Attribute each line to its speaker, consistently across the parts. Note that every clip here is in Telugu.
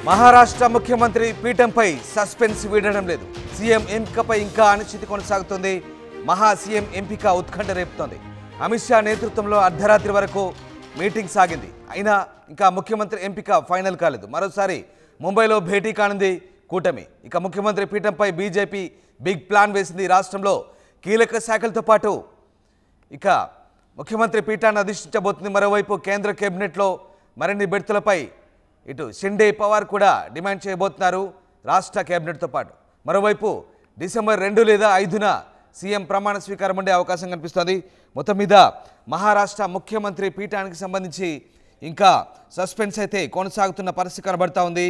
Speaker 1: మహారాష్ట్ర ముఖ్యమంత్రి పీఠంపై సస్పెన్స్ వీడడం లేదు. సీఎం ఎంపికపై ఇంకా అనిశ్చితి కొనసాగుతుంది. మహా సీఎం ఎంపిక ఉత్కంఠ రేపుతోంది. అమిత్ షా నేతృత్వంలో అర్ధరాత్రి వరకు మీటింగ్ సాగింది. అయినా ఇంకా ముఖ్యమంత్రి ఎంపిక ఫైనల్ కాలేదు. మరోసారి ముంబైలో భేటీ కానుంది కూటమి. ఇక ముఖ్యమంత్రి పీఠంపై బీజేపీ బిగ్ ప్లాన్ వేసింది. రాష్ట్రంలో కీలక శాఖలతో పాటు ఇక ముఖ్యమంత్రి పీఠాన్ని అధిష్ఠించబోతుంది. మరోవైపు కేంద్ర కేబినెట్లో మరిన్ని బెర్తులపై ఇటు షిండే పవార్ కూడా డిమాండ్ చేయబోతున్నారు రాష్ట్ర కేబినెట్తో పాటు. మరోవైపు డిసెంబర్ 2 లేదా 5న సీఎం ప్రమాణ స్వీకారం ఉండే అవకాశం కనిపిస్తోంది. మొత్తం మీద మహారాష్ట్ర ముఖ్యమంత్రి పీఠానికి సంబంధించి ఇంకా సస్పెన్స్ అయితే కొనసాగుతున్న పరిస్థితి కనబడతా ఉంది.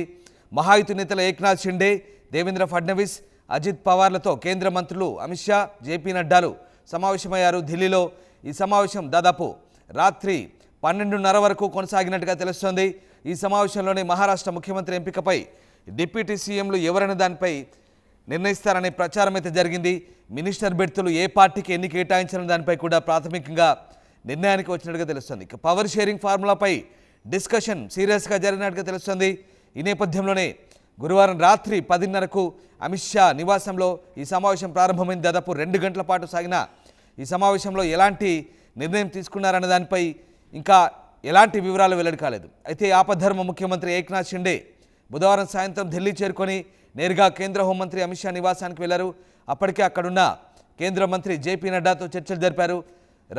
Speaker 1: మహాయుతి నేతల ఏక్నాథ్ షిండే, దేవేంద్ర ఫడ్నవీస్, అజిత్ పవార్లతో కేంద్ర మంత్రులు అమిత్ షా, జేపీ నడ్డాలు సమావేశమయ్యారు ఢిల్లీలో. ఈ సమావేశం దాదాపు రాత్రి 12:30 వరకు కొనసాగినట్టుగా తెలుస్తోంది. ఈ సమావేశంలోనే మహారాష్ట్ర ముఖ్యమంత్రి ఎంపికపై డిప్యూటీ సీఎంలు ఎవరైనా దానిపై నిర్ణయిస్తారనే ప్రచారం అయితే జరిగింది. మినిస్టర్ బెర్తులు ఏ పార్టీకి ఎన్ని కేటాయించాలనే దానిపై కూడా ప్రాథమికంగా నిర్ణయానికి వచ్చినట్టుగా తెలుస్తుంది. ఇక పవర్ షేరింగ్ ఫార్ములాపై డిస్కషన్ సీరియస్గా జరిగినట్టుగా తెలుస్తుంది. ఈ నేపథ్యంలోనే గురువారం రాత్రి 10:30కు అమిత్ షా నివాసంలో ఈ సమావేశం ప్రారంభమైంది. దాదాపు 2 గంటల పాటు సాగిన ఈ సమావేశంలో ఎలాంటి నిర్ణయం తీసుకున్నారన్న దానిపై ఇంకా ఎలాంటి వివరాలు వెల్లడి కాలేదు. అయితే ఆపద్ధర్మ ముఖ్యమంత్రి ఏక్నాథ్ షిండే బుధవారం సాయంత్రం ఢిల్లీ చేరుకొని నేరుగా కేంద్ర హోంమంత్రి అమిత్ షా నివాసానికి వెళ్లారు. అప్పటికే అక్కడున్న కేంద్ర మంత్రి జేపీ నడ్డాతో చర్చలు జరిపారు.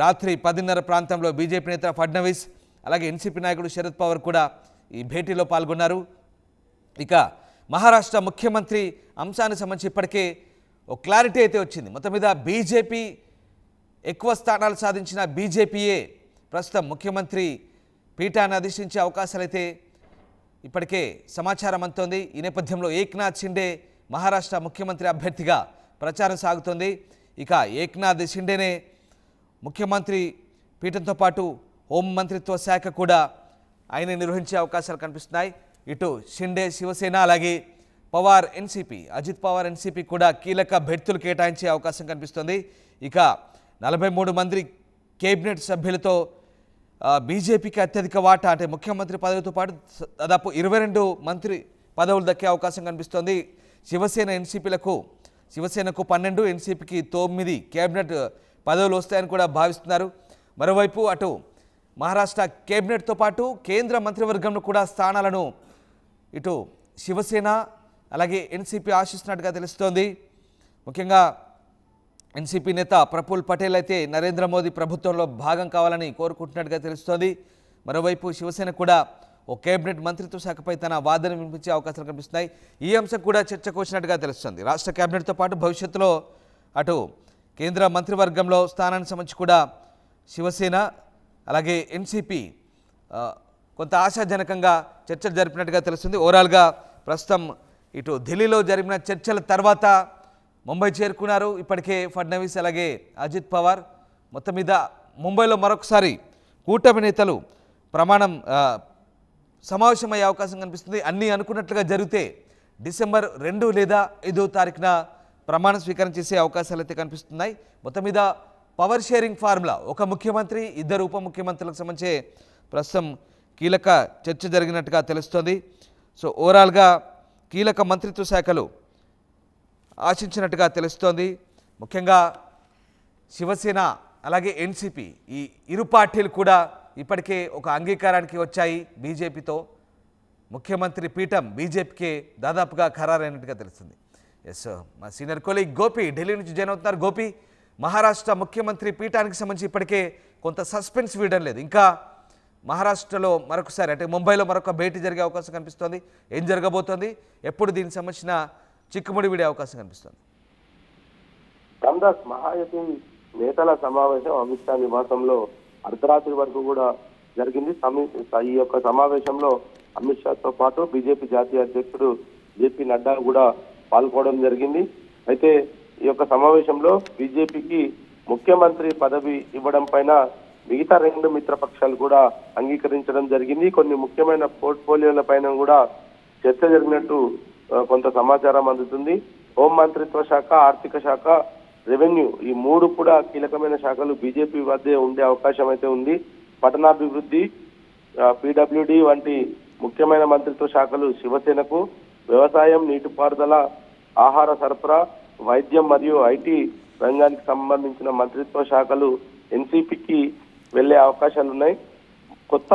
Speaker 1: రాత్రి 10:30 ప్రాంతంలో బీజేపీ నేత ఫడ్నవీస్ అలాగే ఎన్సీపీ నాయకుడు శరద్ పవార్ కూడా ఈ భేటీలో పాల్గొన్నారు. ఇక మహారాష్ట్ర ముఖ్యమంత్రి అంశానికి సంబంధించి ఇప్పటికే ఒక క్లారిటీ అయితే వచ్చింది. మొత్తం మీద బీజేపీ ఎక్కువ స్థానాలు సాధించిన బీజేపీయే ప్రస్తుతం ముఖ్యమంత్రి పీఠాన్ని అధిష్ఠించే అవకాశాలైతే ఇప్పటికే సమాచారం అందుతోంది. ఈ నేపథ్యంలో ఏక్నాథ్ షిండే మహారాష్ట్ర ముఖ్యమంత్రి అభ్యర్థిగా ప్రచారం సాగుతోంది. ఇక ఏక్నాథ్ షిండేనే ముఖ్యమంత్రి పీఠంతో పాటు హోంమంత్రిత్వ శాఖ కూడా ఆయన నిర్వహించే అవకాశాలు కనిపిస్తున్నాయి. ఇటు షిండే శివసేన అలాగే పవార్ ఎన్సీపీ, అజిత్ పవార్ ఎన్సీపీ కూడా కీలక బెర్తులు కేటాయించే అవకాశం కనిపిస్తుంది. ఇక 43 మంది కేబినెట్ సభ్యులతో బీజేపీకి అత్యధిక వాటా అంటే ముఖ్యమంత్రి పదవితో పాటు దాదాపు 22 మంత్రి పదవులు దక్కే అవకాశం కనిపిస్తోంది. శివసేనకు 12, ఎన్సీపీకి 9 కేబినెట్ పదవులు వస్తాయని కూడా భావిస్తున్నారు. మరోవైపు అటు మహారాష్ట్ర కేబినెట్తో పాటు కేంద్ర మంత్రివర్గంలో కూడా స్థానాలను ఇటు శివసేన అలాగే ఎన్సీపీ ఆశిస్తున్నట్టుగా తెలుస్తోంది. ముఖ్యంగా ఎన్సీపీ నేత ప్రఫుల్ పటేల్ అయితే నరేంద్ర మోదీ ప్రభుత్వంలో భాగం కావాలని కోరుకుంటున్నట్టుగా తెలుస్తోంది. మరోవైపు శివసేన కూడా ఓ కేబినెట్ మంత్రిత్వ శాఖపై తన వాదన వినిపించే అవకాశాలు కనిపిస్తున్నాయి. ఈ అంశం కూడా చర్చకు వచ్చినట్టుగా తెలుస్తుంది. రాష్ట్ర కేబినెట్తో పాటు భవిష్యత్తులో అటు కేంద్ర మంత్రివర్గంలో స్థానానికి సంబంధించి కూడా శివసేన అలాగే ఎన్సీపీ కొంత ఆశాజనకంగా చర్చలు జరిపినట్టుగా తెలుస్తుంది. ఓవరాల్గా ప్రస్తుతం ఇటు ఢిల్లీలో జరిపిన చర్చల తర్వాత ముంబై చేరుకున్నారు ఇప్పటికే ఫడ్నవీస్ అలాగే అజిత్ పవార్. మొత్తం మీద ముంబైలో మరొకసారి కూటమి నేతలు సమావేశమయ్యే అవకాశం కనిపిస్తుంది. అన్నీ అనుకున్నట్లుగా జరిగితే డిసెంబర్ 2 లేదా 5వ తారీఖున ప్రమాణ స్వీకారం చేసే అవకాశాలు అయితే కనిపిస్తున్నాయి. మొత్తం మీద పవర్ షేరింగ్ ఫార్ములా, ఒక ముఖ్యమంత్రి 2 ఉప ముఖ్యమంత్రులకు సంబంధించి ప్రస్తుతం కీలక చర్చ జరిగినట్టుగా తెలుస్తోంది. సో ఓవరాల్గా కీలక మంత్రిత్వ శాఖలు ఆశించినట్టుగా తెలుస్తోంది. ముఖ్యంగా శివసేన అలాగే ఎన్సీపీ ఈ ఇరు పార్టీలు కూడా ఇప్పటికే ఒక అంగీకారానికి వచ్చాయి బీజేపీతో. ముఖ్యమంత్రి పీఠం బీజేపీకే దాదాపుగా ఖరారైనట్టుగా తెలుస్తుంది. ఎస్, మా సీనియర్ కొలీగ్ గోపి ఢిల్లీ నుంచి జాయిన్ అవుతున్నారు. గోపి, మహారాష్ట్ర ముఖ్యమంత్రి పీఠానికి సంబంధించి ఇప్పటికే కొంత సస్పెన్స్ వీయడం లేదు. ఇంకా మహారాష్ట్రలో మరొకసారి అంటే ముంబైలో మరొక భేటీ జరిగే అవకాశం కనిపిస్తోంది. ఏం జరగబోతోంది, ఎప్పుడు దీనికి సంబంధించిన చిక్కుముడి వీడే అవకాశం కనిపిస్తుంది?
Speaker 2: రామదాస్, మహాయుతి నేతల సమావేశం అమిత్ షా నివాసంలో అర్ధరాత్రి వరకు కూడా జరిగింది. ఈ యొక్క సమావేశంలో అమిత్ షాతో పాటు బీజేపీ జాతీయ అధ్యక్షుడు జేపీ నడ్డా కూడా పాల్గొనడం జరిగింది. అయితే ఈ యొక్క సమావేశంలో బీజేపీకి ముఖ్యమంత్రి పదవి ఇవ్వడం పైన మిగతా 2 మిత్రపక్షాలు కూడా అంగీకరించడం జరిగింది. కొన్ని ముఖ్యమైన పోర్ట్ఫోలియోల పైన కూడా చర్చ జరిగినట్టు కొంత సమాచారం అందుతుంది. హోం మంత్రిత్వ శాఖ, ఆర్థిక శాఖ, రెవెన్యూ ఈ 3 కూడా కీలకమైన శాఖలు బీజేపీ వద్దే ఉండే అవకాశం అయితే ఉంది. పట్టణాభివృద్ధి, పీడబ్ల్యూడి వంటి ముఖ్యమైన మంత్రిత్వ శాఖలు శివసేనకు, వ్యవసాయం, నీటిపారుదల, ఆహార సరఫరా, వైద్యం మరియు ఐటీ రంగానికి సంబంధించిన మంత్రిత్వ శాఖలు ఎన్సీపీకి వెళ్లే అవకాశాలున్నాయి. కొత్త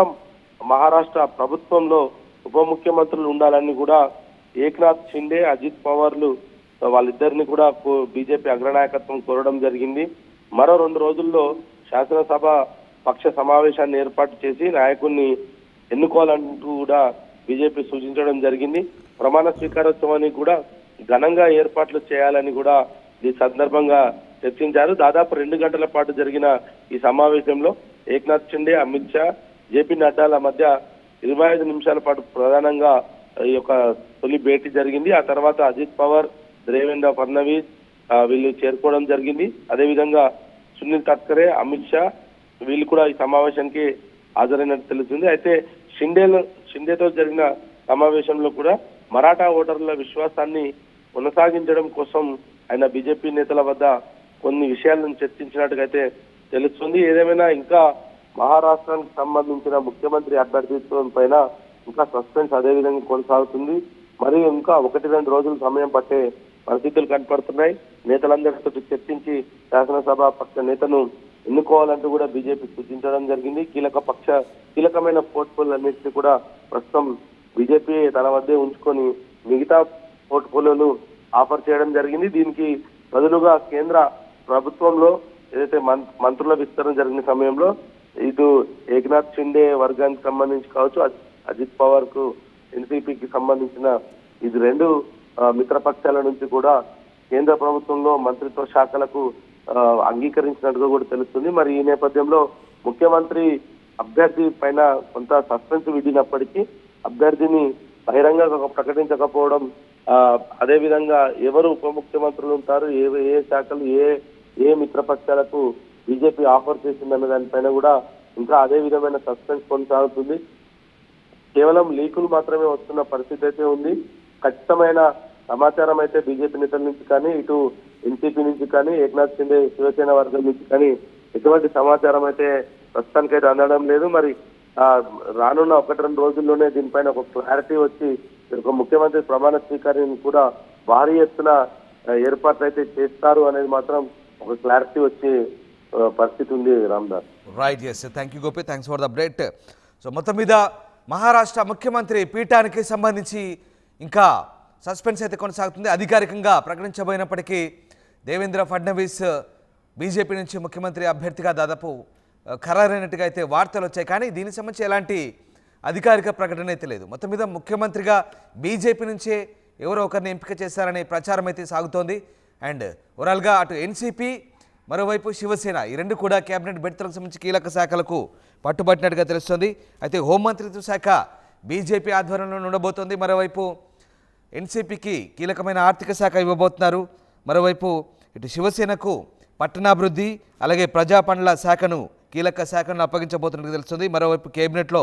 Speaker 2: మహారాష్ట్ర ప్రభుత్వంలో ఉప ముఖ్యమంత్రులు ఉండాలని కూడా ఏక్నాథ్ షిండే, అజిత్ పవార్లు వాళ్ళిద్దరిని కూడా బీజేపీ అగ్రనాయకత్వం కోరడం జరిగింది. మరో 2 రోజుల్లో శాసనసభ పక్ష సమావేశాన్ని ఏర్పాటు చేసి నాయకుడిని ఎన్నుకోవాలంటూ కూడా బీజేపీ సూచించడం జరిగింది. ప్రమాణ స్వీకారోత్సవానికి కూడా ఘనంగా ఏర్పాట్లు చేయాలని కూడా ఈ సందర్భంగా చర్చించారు. దాదాపు 2 గంటల పాటు జరిగిన ఈ సమావేశంలో ఏక్నాథ్ షిండే, అమిత్ షా, జేపీ నడ్డాల మధ్య 25 నిమిషాల పాటు ప్రధానంగా ఈ యొక్క తొలి భేటీ జరిగింది. ఆ తర్వాత అజిత్ పవార్, దేవేంద్ర ఫడ్నవీస్ వీళ్ళు చేరుకోవడం జరిగింది. అదేవిధంగా సునీల్ తత్కరే, అమిత్ షా వీళ్ళు కూడా ఈ సమావేశానికి హాజరైనట్టు తెలుస్తుంది. అయితే షిండేతో జరిగిన సమావేశంలో కూడా మరాఠా ఓటర్ల విశ్వాసాన్ని కొనసాగించడం కోసం ఆయన బీజేపీ నేతల వద్ద కొన్ని విషయాలను చర్చించినట్టుగైతే తెలుస్తుంది. ఏదేమైనా ఇంకా మహారాష్ట్రానికి సంబంధించిన ముఖ్యమంత్రి అభ్యర్థిత్వం పైన ఇంకా సస్పెన్స్ అదే విధంగా కొనసాగుతుంది. మరియు ఇంకా 1-2 రోజులు సమయం పట్టే పరిస్థితులు కనపడుతున్నాయి. నేతలందరితో చర్చించి శాసనసభ పక్ష నేతను ఎన్నుకోవాలంటూ కూడా బీజేపీ సూచించడం జరిగింది. కీలకమైన పోర్ట్ఫోలియోలన్నింటినీ కూడా ప్రస్తుతం బీజేపీ తన వద్దే ఉంచుకొని మిగతా పోర్ట్ఫోలియోలు ఆఫర్ చేయడం జరిగింది. దీనికి బదులుగా కేంద్ర ప్రభుత్వంలో ఏదైతే మంత్రుల విస్తరణ జరిగిన సమయంలో ఇటు ఏక్నాథ్ షిండే వర్గానికి సంబంధించి కావచ్చు, అజిత్ పవార్ కు ఎన్సీపీకి సంబంధించిన ఇది 2 మిత్రపక్షాల నుంచి కూడా కేంద్ర ప్రభుత్వంలో మంత్రిత్వ శాఖలకు అంగీకరించినట్టుగా కూడా తెలుస్తుంది. మరి ఈ నేపథ్యంలో ముఖ్యమంత్రి అభ్యర్థి పైన కొంత సస్పెన్స్ విధినప్పటికీ అభ్యర్థిని బహిరంగంగా ప్రకటించకపోవడం, అదే విధంగా ఎవరు ఉప ముఖ్యమంత్రులు ఉంటారు, ఏ శాఖలు ఏ మిత్రపక్షాలకు బీజేపీ ఆఫర్ చేసిందన్న దానిపైన కూడా ఇంకా అదే విధమైన సస్పెన్స్ కొనసాగుతుంది. కేవలం లీకులు మాత్రమే వస్తున్న పరిస్థితి అయితే ఉంది. ఖచ్చితమైన సమాచారం అయితే బీజేపీ నేతల నుంచి కానీ, ఇటు ఎన్సీపీ నుంచి కానీ, ఏక్నాథ్ షిండే శివసేన వర్గం నుంచి కానీ ఎటువంటి సమాచారం అయితే ప్రస్తుతానికైతే అందడం లేదు. మరి రానున్న 1-2 రోజుల్లోనే దీనిపైన ఒక క్లారిటీ వచ్చి ఒక ముఖ్యమంత్రి ప్రమాణ స్వీకారాన్ని కూడా భారీ ఎత్తున ఏర్పాట్లు అయితే చేస్తారు అనేది మాత్రం ఒక క్లారిటీ వచ్చే పరిస్థితి ఉంది. Ramdas.
Speaker 1: Right, yes, thank you Gopi, thanks for the update. So మొత్తం మీద మహారాష్ట్ర ముఖ్యమంత్రి పీఠానికి సంబంధించి ఇంకా సస్పెన్స్ అయితే కొనసాగుతుంది. అధికారికంగా ప్రకటించబోయినప్పటికీ దేవేంద్ర ఫడ్నవీస్ బీజేపీ నుంచి ముఖ్యమంత్రి అభ్యర్థిగా దాదాపు ఖరారైనట్టుగా అయితే వార్తలు వచ్చాయి. కానీ దీనికి సంబంధించి ఎలాంటి అధికారిక ప్రకటన అయితే లేదు. మొత్తం మీద ముఖ్యమంత్రిగా బీజేపీ నుంచే ఎవరో ఒకరిని ఎంపిక చేశారనే ప్రచారం అయితే సాగుతోంది. అండ్ ఓవరాల్గా అటు ఎన్సీపీ, మరోవైపు శివసేన ఈ 2 కూడా కేబినెట్ బెర్తులకు సంబంధించి కీలక శాఖలకు పట్టుబట్టినట్టుగా తెలుస్తుంది. అయితే హోంమంత్రిత్వ శాఖ బీజేపీ ఆధ్వర్యంలో ఉండబోతోంది. మరోవైపు ఎన్సీపీకి కీలకమైన ఆర్థిక శాఖ ఇవ్వబోతున్నారు. మరోవైపు ఇటు శివసేనకు పట్టణాభివృద్ధి అలాగే ప్రజా పనుల శాఖను కీలక శాఖను అప్పగించబోతున్నట్టు తెలుస్తుంది. మరోవైపు కేబినెట్లో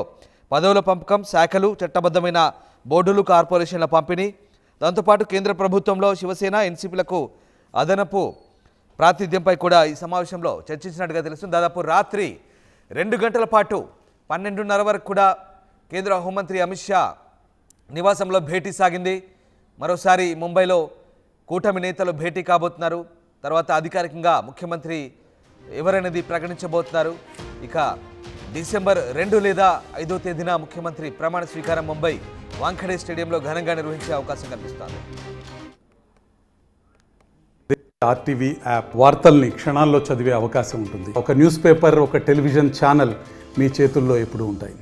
Speaker 1: పదవుల పంపకం, శాఖలు, చట్టబద్ధమైన బోర్డులు, కార్పొరేషన్ల పంపిణీ, దాంతోపాటు కేంద్ర ప్రభుత్వంలో శివసేన, ఎన్సీపీలకు అదనపు ప్రాతినిధ్యంపై కూడా ఈ సమావేశంలో చర్చించినట్టుగా తెలుస్తుంది. దాదాపు రాత్రి 2 గంటల పాటు 12:30 వరకు కూడా కేంద్ర హోంమంత్రి అమిత్ షా నివాసంలో భేటీ సాగింది. మరోసారి ముంబైలో కూటమి నేతలు భేటీ కాబోతున్నారు. తర్వాత అధికారికంగా ముఖ్యమంత్రి ఎవరనేది ప్రకటించబోతున్నారు. ఇక డిసెంబర్ 2 లేదా 5వ తేదీన ముఖ్యమంత్రి ప్రమాణ స్వీకారం ముంబై వాంఖడే స్టేడియంలో ఘనంగా నిర్వహించే అవకాశం కనిపిస్తోంది.
Speaker 3: ఆర్టీవీ యాప్ వార్తల్ని క్షణాల్లో చదివే అవకాశం ఉంటుంది. ఒక న్యూస్ పేపర్, ఒక టెలివిజన్ ఛానల్ మీ చేతుల్లో ఎప్పుడూ ఉంటాయి.